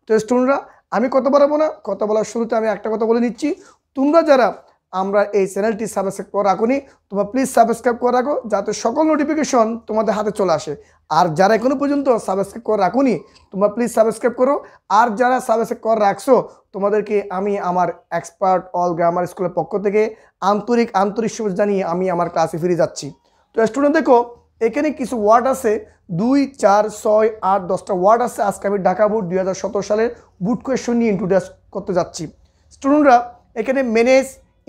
তো স্টুডেন্টরা আমি কথা বলবো না, কথা বলার শুরুতে আমি একটা কথা বলে নিচ্ছি, তোমরা যারা আমরা এই চ্যানেলটি সাবস্ক্রাইব করে রাখোনি তোমরা প্লিজ সাবস্ক্রাইব করে রাখো যাতে সকল নোটিফিকেশন তোমাদের হাতে চলে আসে। আর যারা এখনো পর্যন্ত সাবস্ক্রাইব করে রাখোনি তোমরা প্লিজ সাবস্ক্রাইব করো। আর যারা সাবস্ক্রাইব করে রাখছো তোমাদেরকে আমি আমার এক্সপার্ট অল গ্রামার স্কুলের পক্ষ থেকে আন্তরিক শুভেচ্ছা জানিয়ে আমি আমার ক্লাসে ফিরে যাচ্ছি। তো স্টুডেন্ট দেখো এখানে কিছু ওয়ার্ড আছে 2, 4, 6, 8, 10টা ওয়ার্ড আছে। আজকে আমি ঢাকা বোর্ড 2017 সালের বুট কোয়েশ্চন নিয়ে ইন্ট্রোডিউস করতে যাচ্ছি। স্টুডেন্টরা এখানে manage,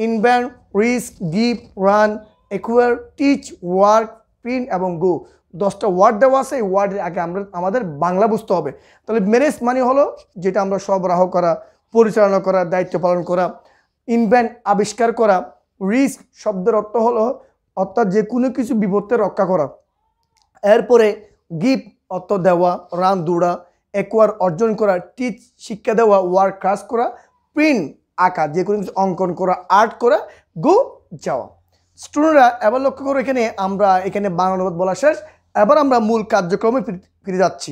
invent, risk, give, run, acquire, teach, work, print এবং গো 10টা ওয়ার্ড দেওয়া আছে। এই ওয়ার্ডের আগে আমাদের বাংলা বুঝতে হবে। তাহলে ম্যানেজ মানে হলো যেটা আমরা সরবরাহ করা, পরিচালনা করা, দায়িত্ব পালন করা। ইনভেন্ট আবিষ্কার করা। রিস্ক শব্দের অর্থ হলো অর্থাৎ যে কোনো কিছু বিপদে রক্ষা করা। এরপরে গিভ অর্থ দেওয়া, রান দৌড়া, একুয়ার অর্জন করা, টিচ শিক্ষা দেওয়া, ওয়ার্ক কাজ করা, প্রিন্ট আঁকা যে কোনো কিছু অঙ্কন করা, আর্ট করা, গো যাওয়া। স্টুডেন্টরা এবার লক্ষ্য করো আমরা এখানে বাংলা অনুবাদ বলা শেষ। এবার আমরা মূল কার্যক্রমে ফিরে যাচ্ছি।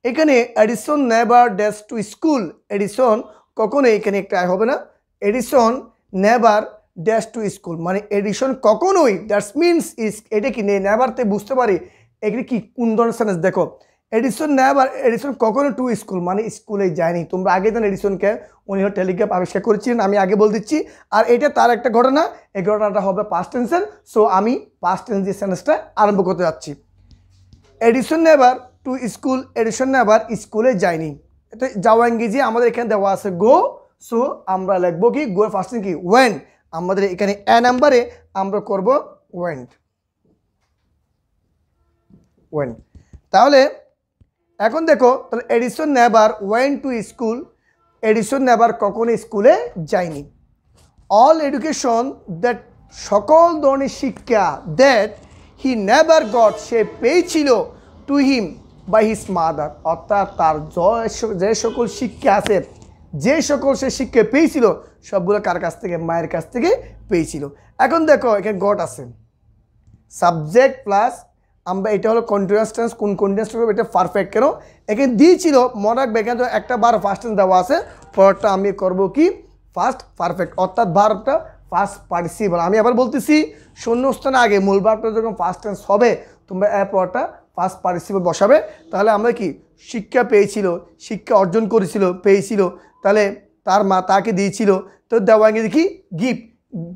এখানে Edison never dash two school, Edison কখনো এখানে একটা হবে না, Edison never dash to school মানে এডিসন কখনোই, দ্যাটস মিনস ইস, এটা কি নেভারতে বুঝতে পারি এখানে কি কোন ধরনের সেন্টেন্স। দেখো এডিসন কখনো টু স্কুল মানে স্কুলে যায়নি। তোমরা আগে জানো এডিসনকে উনি টেলিগ্রাফ আবিষ্কার করেছিলেন, আমি আগে বলে দিচ্ছি। আর এটা তার একটা ঘটনা, এই ঘটনাটা হবে পাস্ট টেন্সের। সো আমি পাস্ট টেন্স দিয়ে সেন্টেন্সটা আরম্ভ করতে যাচ্ছি। Edison never two school, Edison never স্কুলে যায়নি। এটা যাওয়া ইংরেজি আমাদের এখানে দেওয়া আছে গো। সো আমরা লিখবো কি গো ফার্স্ট কি ওয়েন্ট। আমাদের এখানে এ নাম্বারে আমরা করব ওয়েন্ট। তাহলে এখন দেখো তাহলে Edison never went to school, Edison never কখনো স্কুলে যায়নি। অল এডুকেশন দ্যাট সকল ধরনের শিক্ষা দ্যাট হি নেভার গট সে পেয়েছিল to him by his mother অর্থাৎ তার যে সকল শিক্ষা আছে, যে সকল সে শিক্ষা পেয়েছিল সবগুলো কার কাছ থেকে, মায়ের কাছ থেকে পেয়েছিল। এখন দেখো এখানে গট আছে সাবজেক্ট প্লাস আমরা এটা হলো কন্টিনিউয়াস টেন্স। কোন কন্টিনিউয়াস টেন্স এটা পারফেক্ট কেন এখানে দিয়েছিল মনে রাখবে। এখানে তো একটা বার ফার্স্ট টেন্স দেওয়া আছে, পরটা আমি করব কি ফার্স্ট পারফেক্ট অর্থাৎ ভার্বটা ফার্স্ট পার্টিসিপল। আমি আবার বলতেছি শূন্যস্থানে আগে মূল ভার্বটা যখন ফার্স্ট টেন্স হবে তোমরা এর পরটা ফার্স্ট পার্টিসিপল বসাবে। তাহলে আমরা কি শিক্ষা পেয়েছিল, শিক্ষা অর্জন করেছিল, পেয়েছিল, তাহলে তার মা তাকে দিয়েছিল। তো দেওয়া ইংরেজি কি গিভ,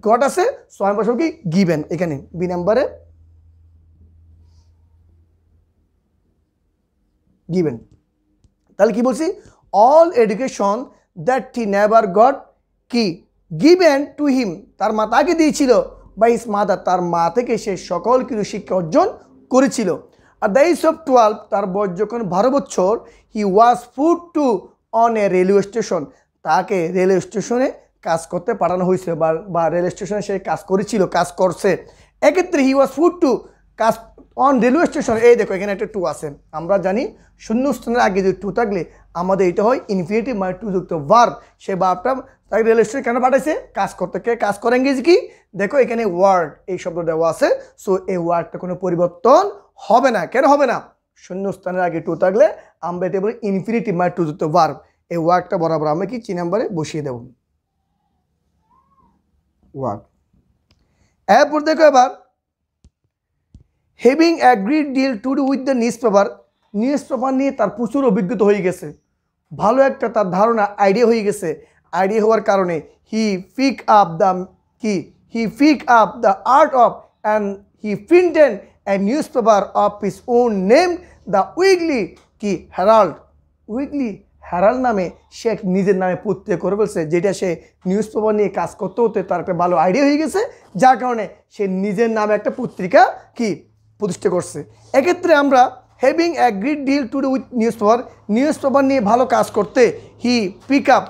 গট আছে সো আমি বসাবো কি গিভেন এখানে বি নাম্বারে গিভেন। তাহলে কি বলছি all education that he never goat কি গিভেন টু হিম তার মা তাকে দিয়েছিল বাই হিজ মাদার তার মা থেকে সে সকল কিছু শিক্ষা অর্জন করেছিল। আর দ্য এজ অফ 12 তার বয়স যখন 12 বছর he was put to on a railway station তাকে রেলওয়ে স্টেশনে কাজ করতে পাঠানো হয়েছিল বা রেল স্টেশনে সে কাজ করেছিল, কাজ করছে। এক্ষেত্রে হি ওয়াজ পুট টু কাজ অন রেলওয়ে স্টেশন। এই দেখো এখানে একটা টু আছে, আমরা জানি শূন্যস্থানের আগে যদি টু থাকলে আমাদের এটা হয় ইনফিনিটিভ মানে টু যুক্ত ভার্ব। সে ভার্বটা তাকে রেল স্টেশনে কেন পাঠাইছে, কাজ করতে। কে কাজ করে ইংরেজি কি দেখো এখানে ওয়ার্ড এই শব্দ দেওয়া আছে। সো এই ওয়ার্ডটা কোনো পরিবর্তন হবে না। কেন হবে না, শূন্যস্থানের আগে টু থাকলে আমরা এটা বলি ইনফিনিটিভ মানে টু যুক্ত ভার্ব। এই ওয়ার্ডটা বরাবর আমরা কি 3 নম্বরে বসিয়ে দেব ওয়ার্ড। এরপর দেখো এবার having a great deal to do with the newspaper নিয়ে তার প্রচুর অভিজ্ঞতা হয়ে গেছে, ভালো একটা তার ধারণা আইডিয়া হয়ে গেছে। আইডিয়া হওয়ার কারণে he pick up the art of and he printed a newspaper of his own name the weekly কি হেরাল্ড। উইকলি হেরাল্ড নামে সে নিজের নামে পত্রিকা করে ফেলছে, যেটা সে নিউজ পেপার নিয়ে কাজ করতে হতে তার একটা ভালো আইডিয়া হয়ে গেছে, যার কারণে সে নিজের নামে একটা পত্রিকা কি প্রতিষ্ঠা করছে। এক্ষেত্রে আমরা having a great deal to do with newspaper নিয়ে ভালো কাজ করতে, হি পিক আপ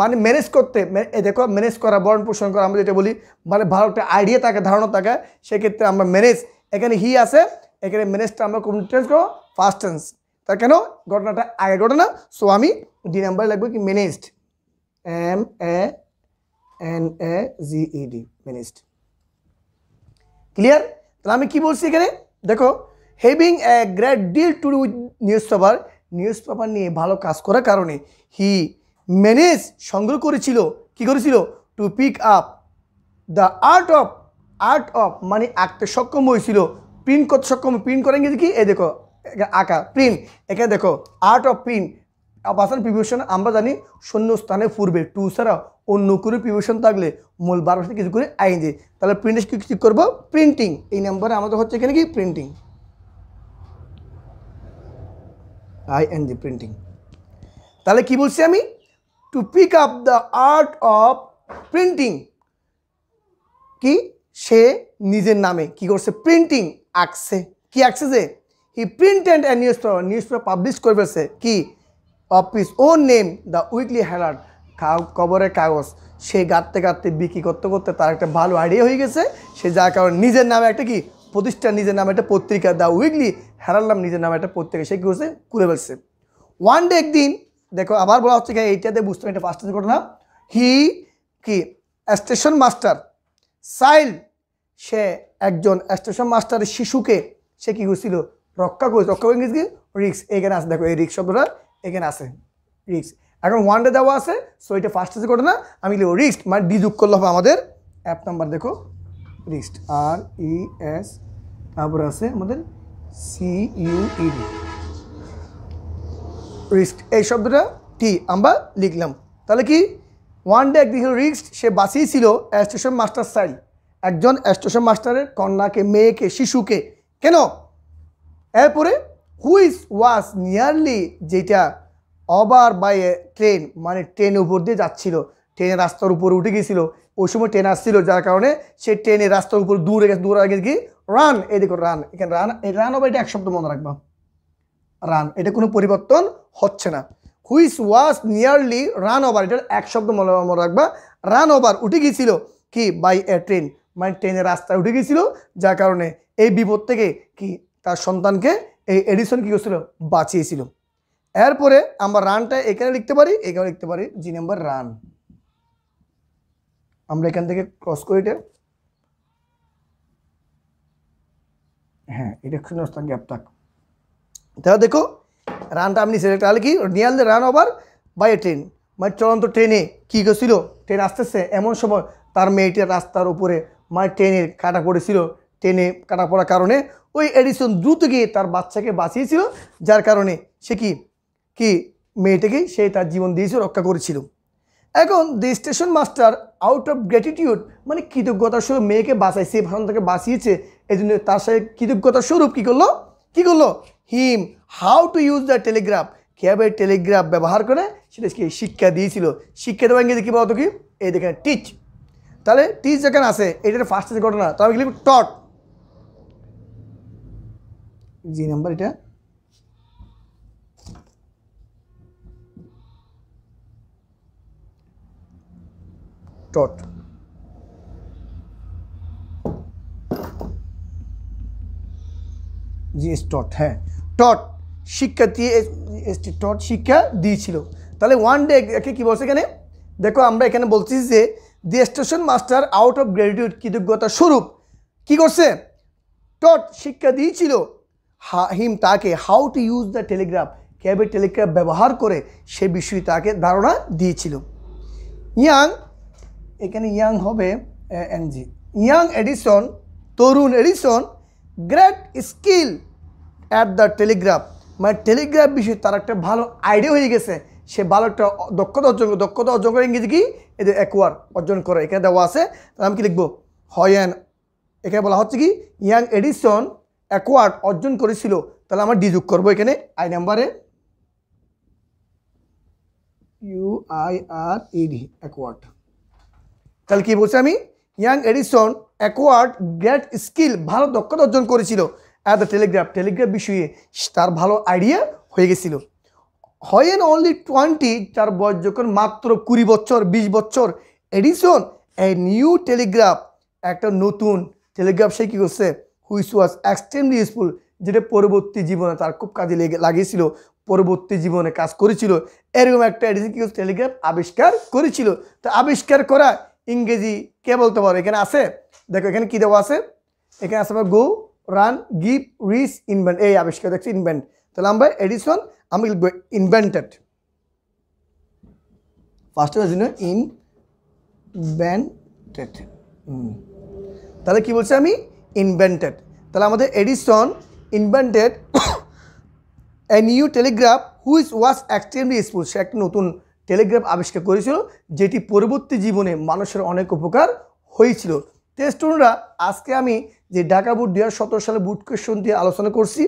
মানে ম্যানেজ করতে, দেখো ম্যানেজ করা বরণ পোষণ করা আমরা যেটা বলি মানে ভালো একটা আইডিয়া থাকে, ধারণা থাকে, সেক্ষেত্রে আমরা ম্যানেজ এখানে হি আছে, এখানে ম্যানেজটা আমরা কোন টেন্স করবো ফার্স্ট টেন্স। তার কেন ঘটনাটা আগে ঘটনা। সো আমি ডি নাম্বারে লাগবে কি ম্যানেজড, MANAGED ম্যানেজড। ক্লিয়ার। তাহলে আমি কি বলছি এখানে দেখো having a great deal to do with newspaper newspaper নিয়ে ভালো কাজ করার কারণে হি ম্যানেজ সংগ্রহ করেছিল, কি করেছিল, to pick up the art of মানে আঁকতে সক্ষম হয়েছিল, প্রিন্ট করতে সক্ষম, প্রিন্ট করেন কি এই দেখো আঁকা প্রিন্ট, এখানে দেখো আর্ট অফ প্রিন্ট অপাশন প্রিভিউশন আমরা জানি শূন্য স্থানে পূর্বে টু ছাড়া অন্য করে প্রিভিউশন থাকলে মূল বারবার সাথে কিছু করে আইনজি, তাহলে প্রিন্টে কি করবো, প্রিন্টিং, এই নাম্বারে আমাদের হচ্ছে এখানে কি প্রিন্টিং, আইএনজি প্রিন্টিং। তাহলে কি বলছি আমি, to pick up the art of printing, কি সে নিজের নামে কি করছে, প্রিন্টিং আঁকছে, কি আঁকছে যে হি printed a news paper publish করে ফেলছে কি of his own name the weekly Herald, খবরের কাগজ সে গাঁটতে বিক্রি করতে করতে তার একটা ভালো আইডিয়া হয়ে গেছে, সে যার কারণে নিজের নামে একটা কি প্রতিষ্ঠান, নিজের নামে একটা পত্রিকা দ্য উইকলি হেরাল্ড নাম নিজের নামে একটা পত্রিকা সে কি করছে করে ফেলছে। ওয়ান ডে একদিন দেখো আবার বলা হচ্ছে এইটাতে বুঝতে এটা ফার্স্ট ঘটনা, হি কি স্টেশন মাস্টার চাইল্ড, সে একজন স্টেশন মাস্টারের শিশুকে সে কি করছিল রক্ষা করেছে কি রিক্স, এখানে আছে দেখো এই রিক্স শব্দটা এখানে আছে রিক্স, এখন ওয়ান ডে দেওয়া আছে, সো এটা ফার্স্ট ঘটনা আমি লিখব রিক্স মানে ডি যোগ করলে হবে আমাদের অ্যাপ নাম্বার দেখো রিক্স RES, তারপরে আছে আমাদের CUED রিস্ক, এই শব্দটা টি আমরা লিখলাম। তাহলে কি ওয়ান ডে একদিন রিস্ক সে বাঁচিয়েছিল স্টেশন মাস্টার চাইল্ড, একজন স্টেশন মাস্টারের কন্যাকে, মেয়েকে, শিশুকে, কেন, এরপরে হুইচ ওয়াজ নিয়ারলি, যেটা ওভার বাই এ ট্রেন মানে ট্রেনের উপর দিয়ে যাচ্ছিল, ট্রেনের রাস্তার উপরে উঠে গিয়েছিল, ওই সময় ট্রেন আসছিল যার কারণে সে ট্রেনের রাস্তার উপর দূরে গেছে কি রান, এই দেখো রান, এখানে রান, এই রান ওভার এটা এক শব্দ মনে রাখবা, রান এটা কোনো পরিবর্তন হচ্ছে না, which was nearly run over এটার এক শব্দ মনে রাখবা, রান ওভার উঠে গিয়েছিল কি বাই এ ট্রেন মানে ট্রেনের রাস্তায় উঠে গিয়েছিল যার কারণে এই বিপদ থেকে কি তার সন্তানকে এই এডিসন কি করছিল বাঁচিয়েছিল। এরপরে আমরা রানটা এখানে লিখতে পারি, এখানে লিখতে পারি জি নাম্বার রান, আমরা এখান থেকে ক্রস করি এটা, হ্যাঁ এটা শূন্যস্থান গ্যাপ থাক, তাহলে দেখো রানটা আপনি সিলেক্ট তাহলে কি nearly run over by a train মানে চলন্ত ট্রেনে কী করছিল, ট্রেন আসতেছে এমন সময় তার মেয়েটির রাস্তার উপরে মানে ট্রেনের কাটা পড়েছিল, ট্রেনে কাটা পড়ার কারণে ওই এডিসন দ্রুত গিয়ে তার বাচ্চাকে বাঁচিয়েছিল যার কারণে সে কি মেয়েটাকে সে তার জীবন দিয়েছিল, রক্ষা করেছিল। এখন the station master out of gratitude মানে কৃতজ্ঞতার স্বরূপ মেয়েকে বাঁচাইছে, ভাষণ থেকে বাঁচিয়েছে, এই জন্য তার সাথে কৃতজ্ঞতার স্বরূপ কী করলো him how to use the Telegraph, কীভাবে টেলিগ্রাফ ব্যবহার করে সেটা শিক্ষা দিয়েছিল, শিক্ষা দেওয়া ইংরেজি কী বলতো কি এই দেখেন টিচ, তাহলে টিচ যেখানে আছে এটার ফার্স্ট ঘটনা, তাহলে লিখব টট, জি নাম্বার এটা টট, জি টট, হ্যাঁ টট শিক্ষা দিয়ে টট শিক্ষা দিয়েছিল। তাহলে ওয়ান ডে একে কী বলছে এখানে দেখো আমরা এখানে বলছি যে the station master out of gratitude কৃতজ্ঞতা স্বরূপ কী করছে টট শিক্ষা দিয়েছিল হিম তাকে how to use the Telegraph, কীভাবে টেলিগ্রাফ ব্যবহার করে সে বিষয়ে তাকে ধারণা দিয়েছিল। ইয়াং এখানে ইয়াং হবে এনজি, ইয়াং এডিসন তরুণ Edison great skill at the telegraph মানে টেলিগ্রাফ বিষয়ে তার একটা ভালো আইডিয়া হয়ে গেছে, সে ভালো একটা দক্ষতা অর্জন করে ইংরেজি কি এদের অ্যাকোয়ার অর্জন করে, এখানে দেওয়া আছে তাহলে আমি কি লিখবো হয়ান, এখানে বলা হচ্ছে কি ইয়াং এডিসন অ্যাকোয়ার্ড অর্জন করেছিল, তাহলে আমরা ডি যোগ করবো এখানে আই নাম্বারে UIRED অ্যাকোয়ার্ড, তাহলে কি বলছি আমি young Edison acquired great skill ভালো দক্ষতা অর্জন করেছিল অ্যাট দ্য টেলিগ্রাফ বিষয়ে তার ভালো আইডিয়া হয়ে গেছিল। হয়েন অনলি 20 তার বয়স যখন মাত্র 20 বছর 20 বছর এডিসন এ নিউ টেলিগ্রাফ একটা নতুন টেলিগ্রাফ সে কী করছে হুইচ ওয়াজ এক্সট্রিমলি ইউজফুল যেটা পরবর্তী জীবনে তার খুব কাজে লাগিয়েছিল, পরবর্তী জীবনে কাজ করেছিল, এরকম একটা এডিসন কী করছে টেলিগ্রাফ আবিষ্কার করেছিল। তো আবিষ্কার করা ইংরেজি কে বলতে পারো এখানে আছে দেখো এখানে কী দেওয়া আছে, এখানে আছে গো রান গিভ রিচ ইনভেন্ট, এই আবিষ্কার দেখছি ইনভেন্ট, তাহলে আমরা এডিসন আমি লিখবো ইনভেন্টেড, ফার্স্ট জন্য ইনভেন্টেড। তাহলে কি বলছি আমি? ইনভেন্টেড। তাহলে আমাদের Edison invented a new telegraph which was extremely useful. সে একটা নতুন টেলিগ্রাফ আবিষ্কার করেছিল যেটি পরবর্তী জীবনে মানুষের অনেক উপকার হয়েছিল। তো স্টুডেন্টরা, আজকে আমি যে ঢাকা বোর্ড 2017 সালে বোর্ড কোয়েশ্চন দিয়ে আলোচনা করছি,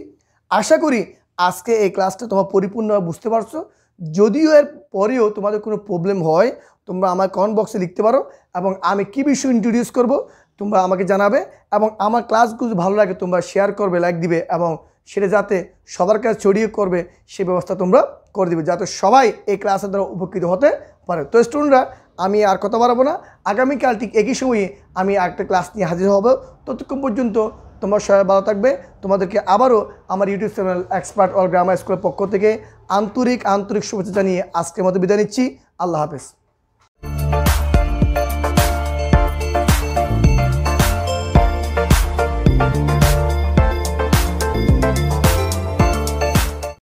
আশা করি আজকে এই ক্লাসটা তোমরা পরিপূর্ণভাবে বুঝতে পারছো। যদিও এর পরেও তোমাদের কোনো প্রবলেম হয় তোমরা আমার কমেন্ট বক্সে লিখতে পারো, এবং আমি কী বিষয় ইন্ট্রোডিউস করব তোমরা আমাকে জানাবে, এবং আমার ক্লাসগুলো ভালো লাগে তোমরা শেয়ার করবে, লাইক দিবে, এবং সেটা যাতে সবার কাছে ছড়িয়ে করবে সে ব্যবস্থা তোমরা করে দিবে, যাতে সবাই এই ক্লাসের দ্বারা উপকৃত হতে পারে। তো স্টুডেন্টরা, আমি আর কথা বাড়াবো না, আগামীকাল ঠিক একই সময়ে আমি একটা ক্লাস নিয়ে হাজির হব। ততক্ষণ পর্যন্ত তোমরা সবাই ভালো থাকবে। তোমাদেরকে আবারও আমার YouTube channel expert all grammar স্কুলের পক্ষ থেকে আন্তরিক শুভেচ্ছা জানিয়ে আজকের মতো বিদায় নিচ্ছি। আল্লাহ হাফেজ।